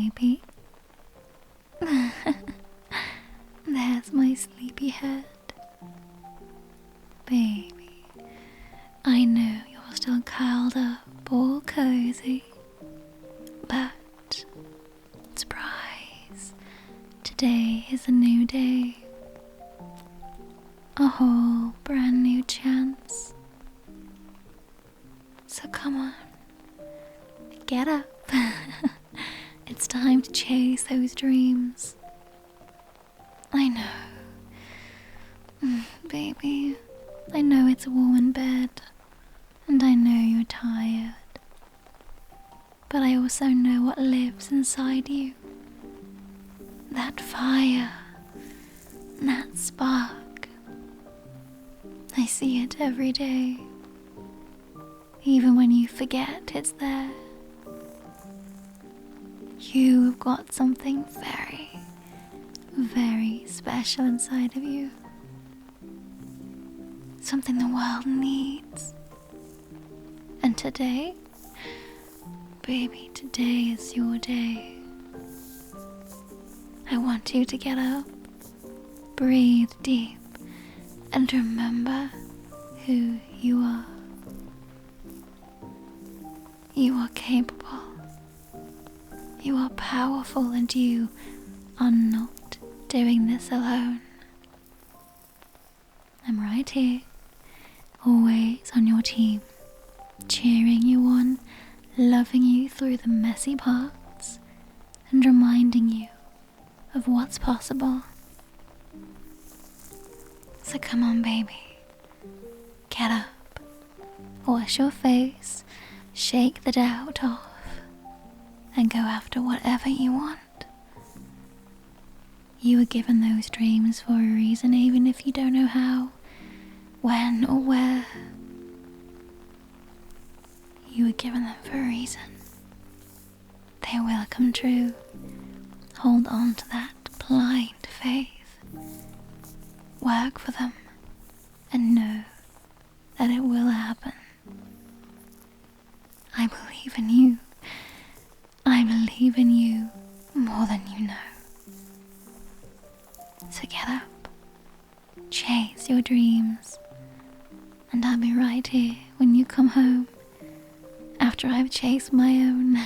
baby. There's my sleepyhead. Baby, I know you're still curled up all cozy, but surprise, today is a new day. A whole brand new chance. So come on, get up. It's time to chase those dreams. I know. Baby, I know it's warm in bed, and I know you're tired. But I also know what lives inside you. That fire, that spark. I see it every day, even when you forget it's there. You have got something very, very special inside of you. Something the world needs. And today, baby, today is your day. I want you to get up, breathe deep, and remember who you are. You are capable. You are powerful, and you are not doing this alone. I'm right here, always on your team, cheering you on, loving you through the messy parts, and reminding you of what's possible. So come on, baby, get up, wash your face, shake the doubt off, and go after whatever you want. You were given those dreams for a reason, even if you don't know how, when, or where. You were given them for a reason. They will come true. Hold on to that blind faith. Work for them, and know that it will happen. I believe in you. I believe in you more than you know. So get up, chase your dreams, and I'll be right here when you come home, after I've chased my own.